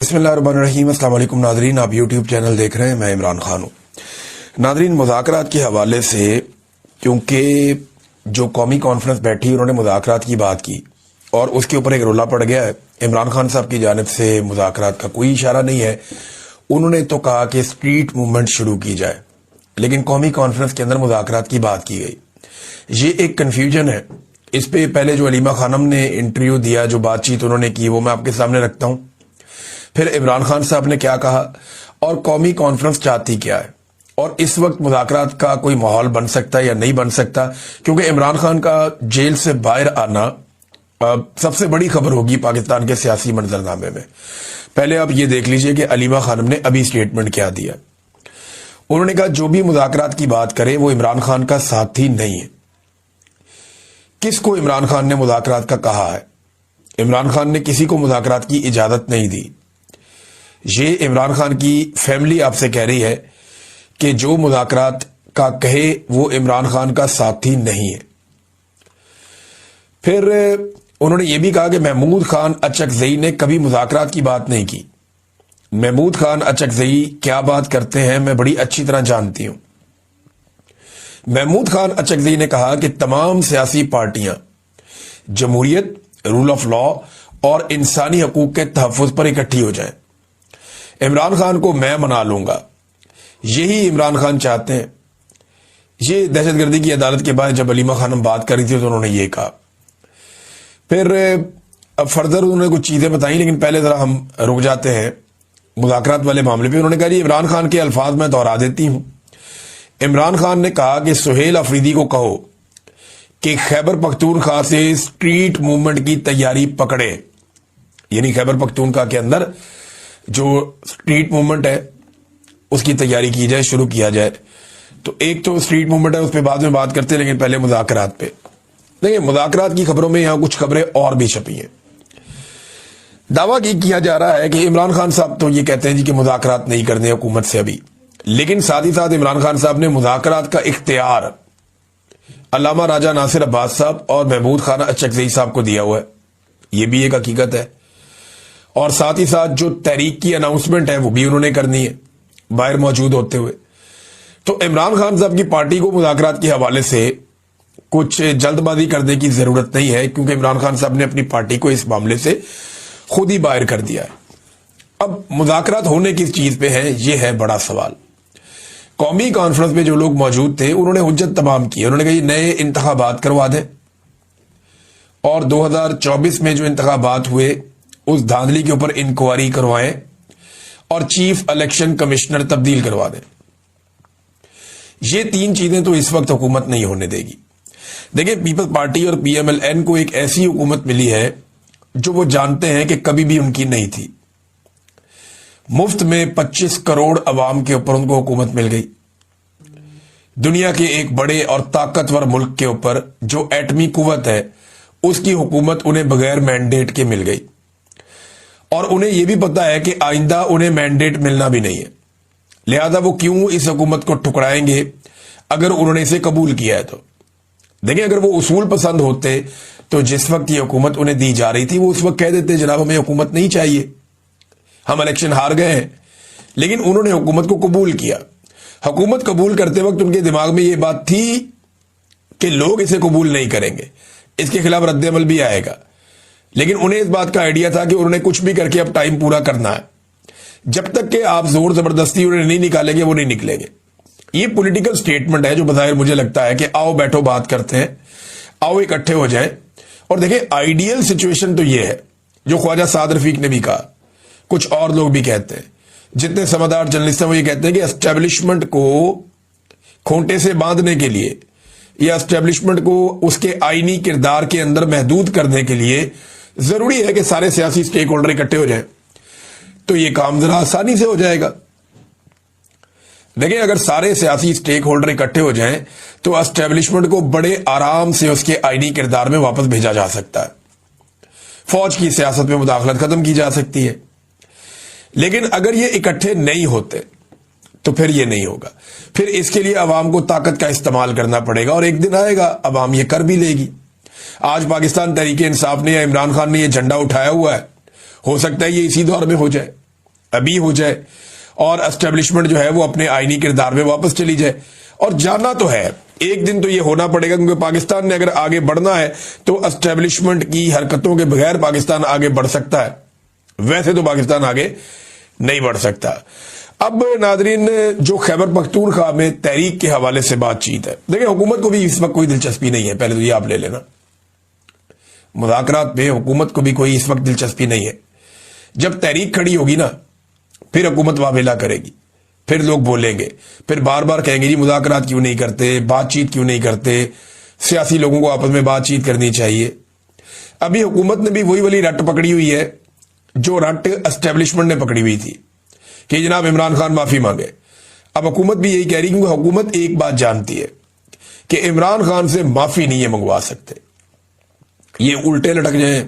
بسم اللہ الرحمن الرحیم۔ السلام علیکم ناظرین، آپ یوٹیوب چینل دیکھ رہے ہیں، میں عمران خان ہوں۔ ناظرین، مذاکرات کے حوالے سے کیونکہ جو قومی کانفرنس بیٹھی انہوں نے مذاکرات کی بات کی اور اس کے اوپر ایک رولا پڑ گیا ہے۔ عمران خان صاحب کی جانب سے مذاکرات کا کوئی اشارہ نہیں ہے۔ انہوں نے تو کہا کہ اسٹریٹ موومنٹ شروع کی جائے، لیکن قومی کانفرنس کے اندر مذاکرات کی بات کی گئی۔ یہ ایک کنفیوژن ہے۔ اس پہ پہلے جو علیمہ خانم نے انٹرویو دیا، جو بات چیت انہوں نے کی، وہ میں آپ کے سامنے رکھتا ہوں۔ پھر عمران خان صاحب نے کیا کہا اور قومی کانفرنس چاہتی کیا ہے، اور اس وقت مذاکرات کا کوئی ماحول بن سکتا ہے یا نہیں بن سکتا، کیونکہ عمران خان کا جیل سے باہر آنا سب سے بڑی خبر ہوگی پاکستان کے سیاسی منظرنامے میں۔ پہلے آپ یہ دیکھ لیجئے کہ علیمہ خانم نے ابھی سٹیٹمنٹ کیا دیا۔ انہوں نے کہا جو بھی مذاکرات کی بات کرے وہ عمران خان کا ساتھی نہیں ہے۔ کس کو عمران خان نے مذاکرات کا کہا ہے؟ عمران خان نے کسی کو مذاکرات کی اجازت نہیں دی۔ یہ عمران خان کی فیملی آپ سے کہہ رہی ہے کہ جو مذاکرات کا کہے وہ عمران خان کا ساتھی نہیں ہے۔ پھر انہوں نے یہ بھی کہا کہ محمود خان اچکزئی نے کبھی مذاکرات کی بات نہیں کی۔ محمود خان اچکزئی کیا بات کرتے ہیں میں بڑی اچھی طرح جانتی ہوں۔ محمود خان اچکزئی نے کہا کہ تمام سیاسی پارٹیاں جمہوریت، رول آف لا اور انسانی حقوق کے تحفظ پر اکٹھی ہو جائیں۔ عمران خان کو میں منا لوں گا، یہی عمران خان چاہتے ہیں۔ یہ دہشت گردی کی عدالت کے بعد جب علیمہ خانم بات کر رہی تھی تو انہوں نے یہ کہا۔ پھر اب فردر انہوں نے کچھ چیزیں بتائیں، لیکن پہلے ذرا ہم رک جاتے ہیں مذاکرات والے معاملے پہ۔ انہوں نے کہا جی عمران خان کے الفاظ میں دہرا دیتی ہوں۔ عمران خان نے کہا کہ سہیل افریدی کو کہو کہ خیبر پختونخوا سے اسٹریٹ موومنٹ کی تیاری پکڑے، یعنی خیبر پختونخوا کے اندر جو اسٹریٹ موومنٹ ہے اس کی تیاری کی جائے، شروع کیا جائے۔ تو ایک تو اسٹریٹ موومنٹ ہے، اس پہ بعد میں بات کرتے ہیں، لیکن پہلے مذاکرات پہ دیکھیں۔ مذاکرات کی خبروں میں یہاں کچھ خبریں اور بھی چھپی ہیں۔ دعویٰ کیا جا رہا ہے کہ عمران خان صاحب تو یہ کہتے ہیں جی کہ مذاکرات نہیں کرنے حکومت سے ابھی، لیکن ساتھ ہی ساتھ عمران خان صاحب نے مذاکرات کا اختیار علامہ راجہ ناصر عباس صاحب اور محمود خان اچکزئی صاحب کو دیا ہوا ہے۔ یہ بھی ایک حقیقت ہے۔ اور ساتھ ہی ساتھ جو تحریک کی اناؤنسمنٹ ہے وہ بھی انہوں نے کرنی ہے باہر موجود ہوتے ہوئے۔ تو عمران خان صاحب کی پارٹی کو مذاکرات کے حوالے سے کچھ جلد بازی کرنے کی ضرورت نہیں ہے، کیونکہ عمران خان صاحب نے اپنی پارٹی کو اس معاملے سے خود ہی باہر کر دیا ہے۔ اب مذاکرات ہونے کس چیز پہ ہیں، یہ ہے بڑا سوال۔ قومی کانفرنس میں جو لوگ موجود تھے انہوں نے حجت تمام کی۔ انہوں نے کہا یہ نئے انتخابات کروا دیں اور 2024 میں جو انتخابات ہوئے اس دھاندلی کے اوپر انکوائری کروائیں اور چیف الیکشن کمشنر تبدیل کروا دیں۔ یہ تین چیزیں تو اس وقت حکومت نہیں ہونے دے گی۔ دیکھیں، پیپلز پارٹی اور پی ایم ایل این کو ایک ایسی حکومت ملی ہے جو وہ جانتے ہیں کہ کبھی بھی ان کی نہیں تھی۔ مفت میں 25 کروڑ عوام کے اوپر ان کو حکومت مل گئی۔ دنیا کے ایک بڑے اور طاقتور ملک کے اوپر جو ایٹمی قوت ہے اس کی حکومت انہیں بغیر مینڈیٹ کے مل گئی، اور انہیں یہ بھی پتا ہے کہ آئندہ انہیں مینڈیٹ ملنا بھی نہیں ہے، لہذا وہ کیوں اس حکومت کو ٹھکرائیں گے اگر انہوں نے اسے قبول کیا ہے تو۔ دیکھیں، اگر وہ اصول پسند ہوتے تو جس وقت یہ حکومت انہیں دی جا رہی تھی وہ اس وقت کہہ دیتے جناب ہمیں حکومت نہیں چاہیے، ہم الیکشن ہار گئے ہیں۔ لیکن انہوں نے حکومت کو قبول کیا۔ حکومت قبول کرتے وقت ان کے دماغ میں یہ بات تھی کہ لوگ اسے قبول نہیں کریں گے، اس کے خلاف رد عمل بھی آئے گا، لیکن انہیں اس بات کا آئیڈیا تھا کہ انہوں نے کچھ بھی کر کے اب ٹائم پورا کرنا ہے، جب تک کہ آپ زور زبردستی انہیں نہیں نکالیں گے وہ نہیں نکلیں گے۔ یہ پولیٹیکل سٹیٹمنٹ ہے جو بظاہر مجھے لگتا ہے کہ آؤ بیٹھو بات کرتے ہیں، آؤ اکٹھے ہو جائیں۔ اور دیکھیں، آئیڈیل سچویشن تو یہ ہے جو خواجہ سعد رفیق نے بھی کہا، کچھ اور لوگ بھی کہتے ہیں، جتنے سمجھدار جرنلسٹ ہیں وہ یہ کہتے ہیں کہ اسٹیبلشمنٹ کو کھونٹے سے باندھنے کے لیے یا اسٹیبلشمنٹ کو اس کے آئینی کردار کے اندر محدود کرنے کے لیے ضروری ہے کہ سارے سیاسی سٹیک ہولڈر اکٹھے ہو جائیں، تو یہ کام ذرا آسانی سے ہو جائے گا۔ دیکھیں، اگر سارے سیاسی سٹیک ہولڈر اکٹھے ہو جائیں تو اسٹیبلشمنٹ کو بڑے آرام سے اس کے آئینی کردار میں واپس بھیجا جا سکتا ہے، فوج کی سیاست میں مداخلت ختم کی جا سکتی ہے۔ لیکن اگر یہ اکٹھے نہیں ہوتے تو پھر یہ نہیں ہوگا، پھر اس کے لیے عوام کو طاقت کا استعمال کرنا پڑے گا، اور ایک دن آئے گا عوام یہ کر بھی لے گی۔ آج پاکستان تحریک انصاف نے یا عمران خان نے یہ جھنڈا اٹھایا ہوا ہے، ہو سکتا ہے یہ اسی دور میں ہو جائے۔ ابھی ہو جائے اور اسٹیبلشمنٹ جو ہے وہ اپنے آئینی کردار میں واپس چلی جائے. اور جانا تو ہے, ایک دن تو یہ ہونا پڑے گا, کیونکہ پاکستان نے اگر آگے بڑھنا ہے تو اسٹیبلشمنٹ کی حرکتوں کے بغیر پاکستان آگے بڑھ سکتا ہے, ویسے تو پاکستان آگے نہیں بڑھ سکتا. اب ناظرین, جو خیبر پختونخوا میں تحریک کے حوالے سے بات چیت ہے, دیکھیں حکومت کو بھی اس وقت کوئی دلچسپی نہیں ہے, پہلے تو یہ آپ لے لینا, مذاکرات میں حکومت کو بھی کوئی اس وقت دلچسپی نہیں ہے. جب تحریک کھڑی ہوگی نا پھر حکومت واویلا کرے گی, پھر لوگ بولیں گے, پھر بار بار کہیں گے جی مذاکرات کیوں نہیں کرتے, بات چیت کیوں نہیں کرتے, سیاسی لوگوں کو آپس میں بات چیت کرنی چاہیے. ابھی حکومت نے بھی وہی والی رٹ پکڑی ہوئی ہے جو رٹ اسٹیبلشمنٹ نے پکڑی ہوئی تھی کہ جناب عمران خان معافی مانگے. اب حکومت بھی یہی کہہ رہی, کیونکہ حکومت ایک بات جانتی ہے کہ عمران خان سے معافی نہیں ہے منگوا سکتے. یہ الٹے لٹک جائیں,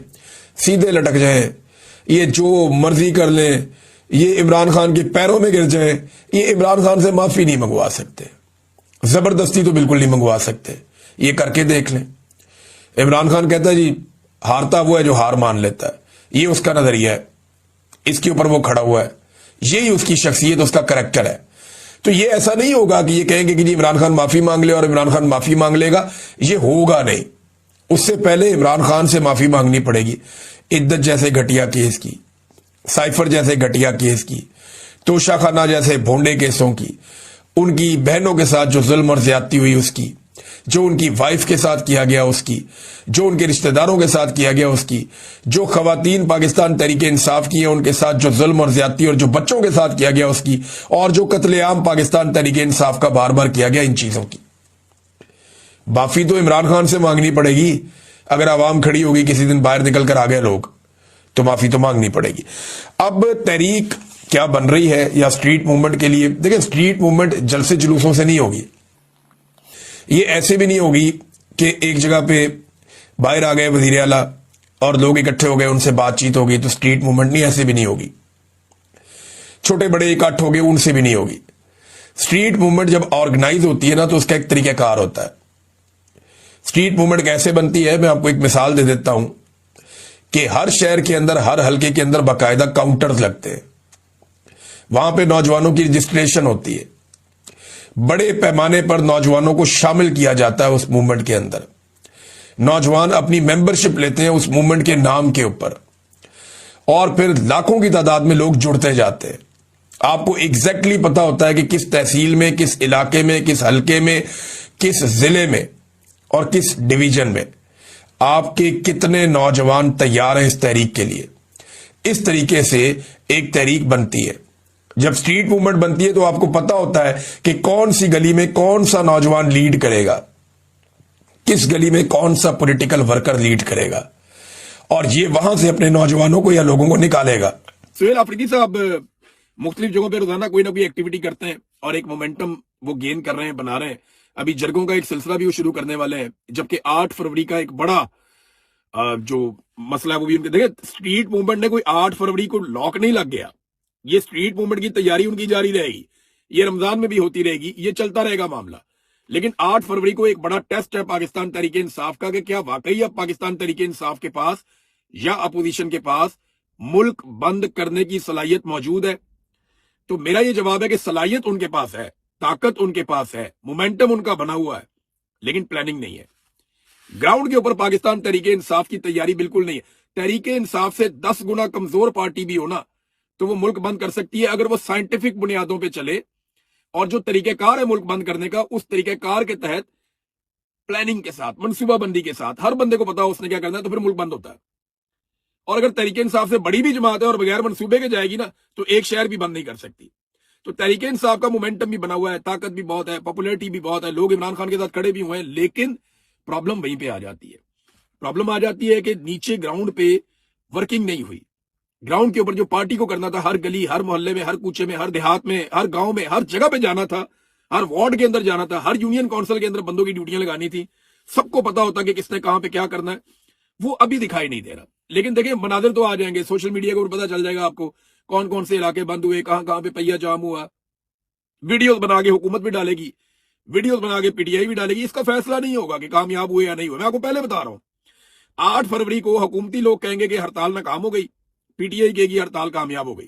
سیدھے لٹک جائیں, یہ جو مرضی کر لیں, یہ عمران خان کے پیروں میں گر جائیں, یہ عمران خان سے معافی نہیں منگوا سکتے. زبردستی تو بالکل نہیں منگوا سکتے, یہ کر کے دیکھ لیں. عمران خان کہتا ہے جی ہارتا وہ ہے جو ہار مان لیتا ہے, یہ اس کا نظریہ ہے, اس کے اوپر وہ کھڑا ہوا ہے, یہی اس کی شخصیت, اس کا کریکٹر ہے. تو یہ ایسا نہیں ہوگا کہ یہ کہیں گے کہ جی عمران خان معافی مانگ لے اور عمران خان معافی مانگ لے گا, یہ ہوگا نہیں. اس سے پہلے عمران خان سے معافی مانگنی پڑے گی. عدت جیسے گھٹیا کیس کی, سائفر جیسے گھٹیا کیس کی, توشہ خانہ جیسے بھونڈے کیسوں کی, ان کی بہنوں کے ساتھ جو ظلم اور زیادتی ہوئی اس کی, جو ان کی وائف کے ساتھ کیا گیا اس کی, جو ان کے رشتہ داروں کے ساتھ کیا گیا اس کی, جو خواتین پاکستان تحریک انصاف کی ہیں ان کے ساتھ جو ظلم اور زیادتی اور جو بچوں کے ساتھ کیا گیا اس کی, اور جو قتل عام پاکستان تحریک انصاف کا بار بار کیا گیا, ان چیزوں کی معافی تو عمران خان سے مانگنی پڑے گی. اگر عوام کھڑی ہوگی کسی دن باہر نکل کر آ گئے لوگ تو معافی تو مانگنی پڑے گی. اب تحریک کیا بن رہی ہے یا اسٹریٹ موومنٹ کے لیے, دیکھیں اسٹریٹ موومنٹ جلسے جلوسوں سے نہیں ہوگی, یہ ایسے بھی نہیں ہوگی کہ ایک جگہ پہ باہر آ گئے وزیر اعلیٰ اور لوگ اکٹھے ہو گئے, ان سے بات چیت ہوگی تو اسٹریٹ موومنٹ نہیں, ایسے بھی نہیں ہوگی. چھوٹے بڑے اکٹھ ہو گئے, ان سے بھی نہیں ہوگی. اسٹریٹ موومنٹ جب آرگنائز ہوتی ہے نا تو اس کا ایک طریقہ کار ہوتا ہے. اسٹریٹ موومنٹ کیسے بنتی ہے, میں آپ کو ایک مثال دے دیتا ہوں کہ ہر شہر کے اندر, ہر حلقے کے اندر باقاعدہ کاؤنٹرز لگتے ہیں, وہاں پہ نوجوانوں کی رجسٹریشن ہوتی ہے, بڑے پیمانے پر نوجوانوں کو شامل کیا جاتا ہے اس موومنٹ کے اندر, نوجوان اپنی ممبرشپ لیتے ہیں اس موومنٹ کے نام کے اوپر, اور پھر لاکھوں کی تعداد میں لوگ جڑتے جاتے ہیں. آپ کو ایگزیکٹلی پتا ہوتا ہے کہ کس تحصیل میں, کس علاقے میں, کس حلقے میں, کس ضلع میں اور کس ڈویژن میں آپ کے کتنے نوجوان تیار ہیں اس تحریک کے لیے. اس طریقے سے ایک تحریک بنتی ہے. جب اسٹریٹ موومنٹ بنتی ہے تو آپ کو پتا ہوتا ہے کہ کون سی گلی میں کون سا نوجوان لیڈ کرے گا, کس گلی میں کون سا پولیٹیکل ورکر لیڈ کرے گا, اور یہ وہاں سے اپنے نوجوانوں کو یا لوگوں کو نکالے گا. سہیل آفریدی صاحب مختلف جگہوں پہ روزانہ کوئی نہ کوئی ایکٹیویٹی کرتے ہیں اور ایک مومنٹم وہ گین کر رہے ہیں, بنا رہے ہیں. ابھی جرگوں کا ایک سلسلہ بھی وہ شروع کرنے والے ہیں, جبکہ 8 فروری کا ایک بڑا جو مسئلہ ہے وہ بھی ان کے, دیکھیں اسٹریٹ موومنٹ نے کوئی 8 فروری کو لاک نہیں لگ گیا, یہ اسٹریٹ موومنٹ کی تیاری ان کی جاری رہے گی, یہ رمضان میں بھی ہوتی رہے گی, یہ چلتا رہے گا معاملہ. لیکن 8 فروری کو ایک بڑا ٹیسٹ ہے پاکستان تحریک انصاف کا کہ کیا واقعی اب پاکستان تحریک انصاف کے پاس یا اپوزیشن کے پاس ملک بند کرنے کی صلاحیت موجود ہے. تو میرا یہ جواب ہے کہ صلاحیت ان کے پاس ہے, طاقت ان کے پاس ہے, مومنٹم ان کا بنا ہوا ہے, لیکن پلاننگ نہیں ہے. گراؤنڈ کے اوپر پاکستان تحریک انصاف کی تیاری بالکل نہیں ہے. تحریک انصاف سے 10 گنا کمزور پارٹی بھی ہونا تو وہ ملک بند کر سکتی ہے اگر وہ سائنٹیفک بنیادوں پہ چلے, اور جو طریقہ کار ہے ملک بند کرنے کا اس طریقہ کار کے تحت پلاننگ کے ساتھ, منصوبہ بندی کے ساتھ, ہر بندے کو پتا اس نے کیا کرنا ہے, تو پھر ملک بند ہوتا ہے. اور اگر تحریک انصاف سے بڑی بھی جماعت ہے اور بغیر منصوبے کے جائے گی نا تو ایک شہر بھی بند نہیں کر سکتی. تو تحریک انصاف کا مومنٹم بھی بنا ہوا ہے, طاقت بھی بہت ہے, پاپولیرٹی بھی بہت ہے, لوگ عمران خان کے ساتھ کھڑے بھی ہوئے ہیں, لیکن پرابلم وہیں پہ آ جاتی ہے. پرابلم آ جاتی ہے کہ نیچے گراؤنڈ پہ ورکنگ نہیں ہوئی. گراؤنڈ کے اوپر جو پارٹی کو کرنا تھا, ہر گلی, ہر محلے میں, ہر کوچے میں, ہر دیہات میں, ہر گاؤں میں, ہر جگہ پہ جانا تھا, ہر وارڈ کے اندر جانا تھا, ہر یونین کونسل کے اندر بندوں کی ڈیوٹیاں لگانی تھی, سب کو پتا ہوتا کہ کس نے کہاں پہ کیا کرنا ہے, وہ ابھی دکھائی نہیں دے رہا. لیکن دیکھیں مناظر تو آ جائیں گے, سوشل میڈیا کے اوپر پتا چل جائے گا آپ کو کون کون سے علاقے بند ہوئے, کہاں کہاں پہ پہیا جام ہوا. ویڈیوز بنا کے حکومت بھی ڈالے گی, ویڈیوز بنا کے پی ٹی آئی بھی ڈالے گی. اس کا فیصلہ نہیں ہوگا کہ کامیاب ہوئے یا نہیں ہوئے. میں آپ کو پہلے بتا رہا ہوں 8 فروری کو حکومتی لوگ کہیں گے کہ ہڑتال ناکام ہو گئی, پی ٹی آئی کہے گی ہڑتال کامیاب ہو گئی.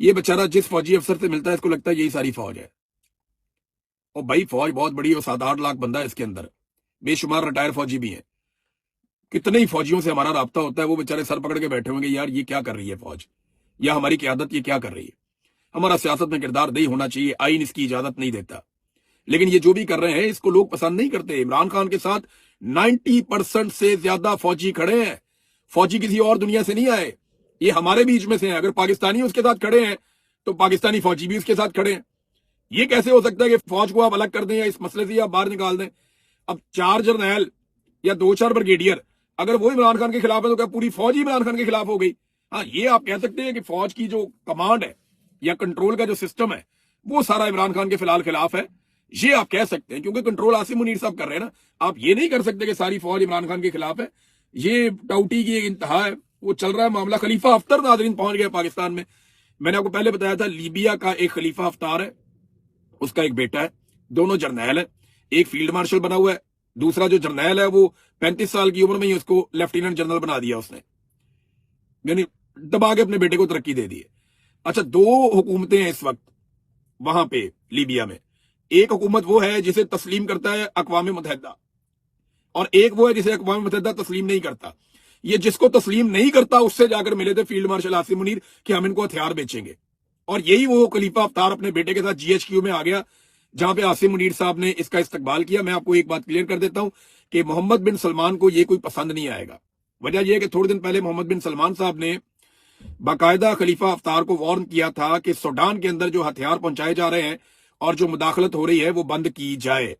یہ بیچارہ جس فوجی افسر سے ملتا ہے اس کو لگتا ہے یہی ساری فوج ہے. اور بھائی فوج بہت بڑی ہے, 7-8 لاکھ بندہ ہے اس کے اندر, بے شمار ریٹائر فوجی بھی ہیں. کتنے ہی فوجیوں سے ہمارا رابطہ ہوتا ہے, وہ بیچارے سر پکڑ کے بیٹھے ہوں گے یار یہ کیا کر رہی ہے فوج, یا ہماری قیادت یہ کیا کر رہی ہے. ہمارا سیاست میں کردار نہیں ہونا چاہیے, آئین اس کی اجازت نہیں دیتا, لیکن یہ جو بھی کر رہے ہیں اس کو لوگ پسند نہیں کرتے. عمران خان کے ساتھ 90% سے زیادہ فوجی کھڑے ہیں. فوجی کسی اور دنیا سے نہیں آئے, یہ ہمارے بیچ میں سے ہیں. اگر پاکستانی اس کے ساتھ کھڑے ہیں تو پاکستانی فوجی بھی اس کے ساتھ کھڑے ہیں. یہ کیسے ہو سکتا ہے کہ فوج کو آپ الگ کر دیں یا اس مسئلے سے آپ باہر نکال دیں؟ اب 4 جرنیل یا 2-4 بریگیڈیئر اگر وہ عمران خان کے خلاف ہے تو کیا پوری فوج ہی عمران خان کے خلاف ہو گئی؟ ہاں, یہ آپ کہہ سکتے ہیں کہ فوج کی جو کمانڈ ہے یا کنٹرول کا جو سسٹم ہے وہ سارا عمران خان کے فی الحال خلاف ہے, یہ آپ کہہ سکتے ہیں کیونکہ کنٹرول عاصم منیر صاحب کر رہے ہیں نا. آپ یہ نہیں کر سکتے کہ ساری فوج عمران خان کے خلاف ہے. یہ ٹاؤٹی کی ایک انتہا ہے, وہ چل رہا ہے معاملہ. خلیفہ ہفتر ناظرین پہنچ گیا پاکستان میں. میں نے آپ کو پہلے بتایا تھا لیبیا کا ایک خلیفہ ہفتار ہے, اس کا ایک بیٹا ہے, دونوں جرنیل ہیں. ایک فیلڈ مارشل بنا ہوا ہے, دوسرا جو جرنیل ہے وہ 35 سال کی عمر میں ہی اس کو لیفٹیننٹ جنرل بنا دیا اس نے, یعنی دبا کے اپنے بیٹے کو ترقی دے دی ہے. اچھا, 2 حکومتیں ہیں اس وقت وہاں پہ لیبیا میں. ایک حکومت وہ ہے جسے تسلیم کرتا ہے اقوام متحدہ, اور ایک وہ ہے جسے اقوام متحدہ تسلیم نہیں کرتا. یہ جس کو تسلیم نہیں کرتا اس سے جا کر ملے تھے فیلڈ مارشل عاصم منیر کہ ہم ان کو ہتھیار بیچیں گے. اور یہی وہ خلیفہ ہفتار اپنے بیٹے کے ساتھ GHQ میں آ گیا جہاں پہ عاصم منیر صاحب نے اس کا استقبال کیا. میں آپ کو ایک بات کلیئر کر دیتا ہوں کہ محمد بن سلمان کو یہ کوئی پسند نہیں آئے گا. وجہ یہ ہے کہ تھوڑے دن پہلے محمد بن سلمان صاحب نے باقاعدہ خلیفہ ہفتار کو وارن کیا تھا کہ سوڈان کے اندر جو ہتھیار پہنچائے جا رہے ہیں اور جو مداخلت ہو رہی ہے وہ بند کی جائے.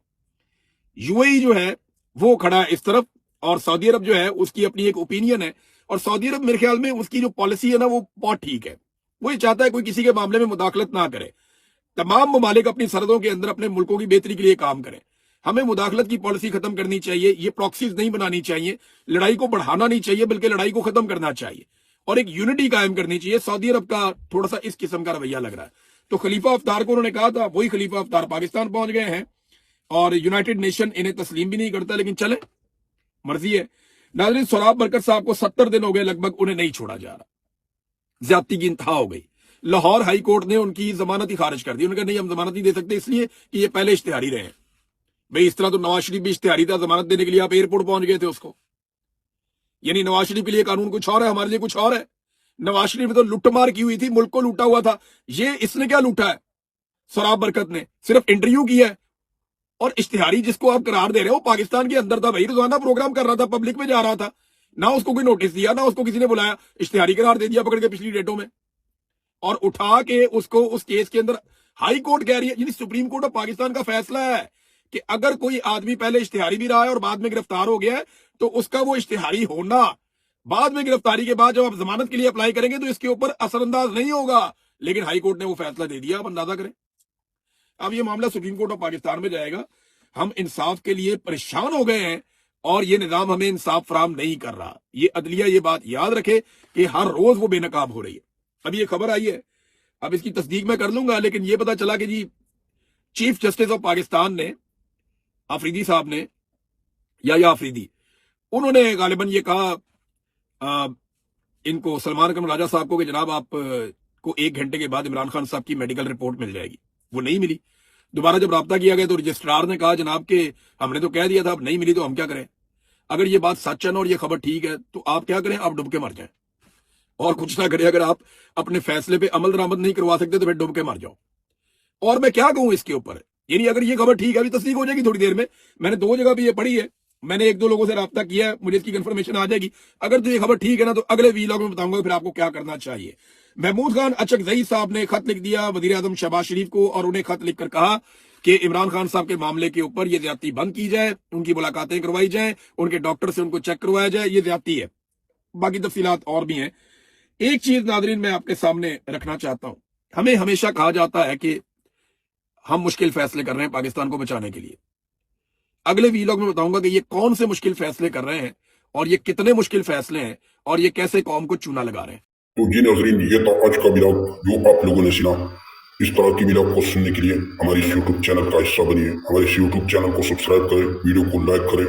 UAE جو ہے وہ کھڑا ہے اس طرف, اور سعودی عرب جو ہے اس کی اپنی ایک اوپینین ہے, اور سعودی عرب میرے خیال میں اس کی جو پالیسی ہے نا وہ بہت ٹھیک ہے. وہ یہ چاہتا ہے کوئی کسی کے معاملے میں مداخلت نہ کرے. تمام ممالک اپنی سرحدوں کے اندر اپنے ملکوں کی بہتری کے لیے کام کریں. ہمیں مداخلت کی پالیسی ختم کرنی چاہیے, یہ پراکسیز نہیں بنانی چاہیے, لڑائی کو بڑھانا نہیں چاہیے بلکہ لڑائی کو ختم کرنا چاہیے اور ایک یونٹی قائم کرنی چاہیے. سعودی عرب کا تھوڑا سا اس قسم کا رویہ لگ رہا ہے. تو خلیفہ ہفتار کو انہوں نے کہا تھا, وہی خلیفہ ہفتار پاکستان پہنچ گئے ہیں اور یونائٹڈ نیشن انہیں تسلیم بھی نہیں کرتا, لیکن چلے مرضی ہے. ناظرین, سوراب برکت صاحب کو 70 دن ہو گئے لگ بھگ, انہیں نہیں چھوڑا جا رہا. زیادتی کی انتہا ہو گئی. لاہور ہائی کورٹ نے ان کی ضمانت ہی خارج کر دی. انہوں نے کہا نہیں, ہم ضمانت نہیں دے سکتے اس لیے کہ یہ پہلے اشتہاری رہے ہیں. بھئی اس طرح تو نواز شریف بھی اشتہاری تھا, ضمانت دینے کے لیے آپ ایئرپورٹ پہنچ گئے تھے اس کو. یعنی نواز شریف کے لیے قانون کچھ اور ہے, ہمارے لیے کچھ اور ہے. نواز شریف نے تو لٹ مار کی ہوئی تھی, ملک کو لوٹا ہوا تھا. یہ اس نے کیا لوٹا ہے؟ سوراب برکت نے صرف انٹرویو کیا ہے. اور اشتہاری جس کو آپ قرار دے رہے ہو پاکستان کے اندر تھا, بھائی روزانہ پروگرام کر رہا تھا, پبلک میں جا رہا تھا, نہ اس کو کوئی نوٹس دیا, نہ اس کو کسی نے بلایا, اشتہاری قرار دے دیا پکڑ کے پچھلی ڈیٹوں میں, اور اٹھا کے اس کو اس کیس کے اندر ہائی کورٹ کہہ رہی ہے, یعنی سپریم کورٹ آف پاکستان کا فیصلہ ہے کہ اگر کوئی آدمی پہلے اشتہاری بھی رہا ہے اور بعد میں گرفتار ہو گیا ہے تو اس کا وہ اشتہاری ہونا بعد میں گرفتاری کے بعد جب آپ ضمانت کے لیے اپلائی کریں گے تو اس کے اوپر اثر انداز نہیں ہوگا. لیکن ہائی کورٹ نے وہ فیصلہ دے دیا, آپ اندازہ کریں. اب یہ معاملہ سپریم کورٹ آف پاکستان میں جائے گا. ہم انصاف کے لیے پریشان ہو گئے ہیں اور یہ نظام ہمیں انصاف فراہم نہیں کر رہا. یہ عدلیہ یہ بات یاد رکھے کہ ہر روز وہ بے نقاب ہو رہی ہے. اب یہ خبر آئی ہے, اب اس کی تصدیق میں کر لوں گا, لیکن یہ پتا چلا کہ جی چیف جسٹس آف پاکستان نے, آفریدی صاحب نے, یا آفریدی, انہوں نے غالباً یہ کہا ان کو سلمان اکرم راجہ صاحب کو کہ جناب آپ کو 1 گھنٹے کے بعد عمران خان صاحب کی میڈیکل رپورٹ مل جائے گی. وہ نہیں ملی. دوبارہ جب رابطہ کیا گیا تو رجسٹرار نے کہا جناب کہ ہم نے تو کہہ دیا تھا, اب نہیں ملی تو ہم کیا کریں. اگر یہ بات سچ ہے اور یہ خبر ٹھیک ہے تو آپ کیا کریں, آپ ڈوب کے مر جائیں اور کچھ نہ کریں. اگر آپ اپنے فیصلے پہ عمل درآمد نہیں کروا سکتے تو پھر ڈوب کے مر جاؤ. اور میں کیا کہوں اس کے اوپر, یعنی اگر یہ خبر ٹھیک ہے, ابھی تصدیق ہو جائے گی تھوڑی دیر میں. میں نے 2 جگہ پہ یہ پڑھی ہے, میں نے 1-2 لوگوں سے رابطہ کیا ہے, مجھے اس کی کنفرمیشن آ جائے گی. اگر تو یہ خبر ٹھیک ہے نا تو اگلے ویلاگ میں بتاؤں گا پھر آپ کو کیا کرنا چاہیے. محمود خان اچکزئی صاحب نے خط لکھ دیا وزیر اعظم شہباز شریف کو, اور انہیں خط لکھ کر کہا کہ عمران خان صاحب کے معاملے کے اوپر یہ زیادتی بند کی جائے, ان کی ملاقاتیں کروائی جائیں, ان کے ڈاکٹر سے ان کو چیک کروایا جائے. یہ زیادتی ہے. باقی تفصیلات اور بھی ہیں. ایک چیز ناظرین میں آپ کے سامنے رکھنا چاہتا ہوں, ہمیں ہمیشہ کہا جاتا ہے کہ ہم مشکل فیصلے کر رہے ہیں پاکستان کو بچانے کے لیے. اگلے ویلاگ میں بتاؤں گا کہ یہ کون سے مشکل فیصلے کر رہے ہیں اور یہ کتنے مشکل فیصلے ہیں اور یہ کیسے قوم کو چونا لگا رہے ہیں. تو جی ناظرین, یہ تھا آج کا ویلاگ جو آپ لوگوں نے سنا. اس طرح کی ویلاگ کو سننے کے لیے ہمارے یوٹیوب چینل کا حصہ بنیے. ہمارے یوٹیوب چینل کو سبسکرائب کریں, ویڈیو کو لائک کریں.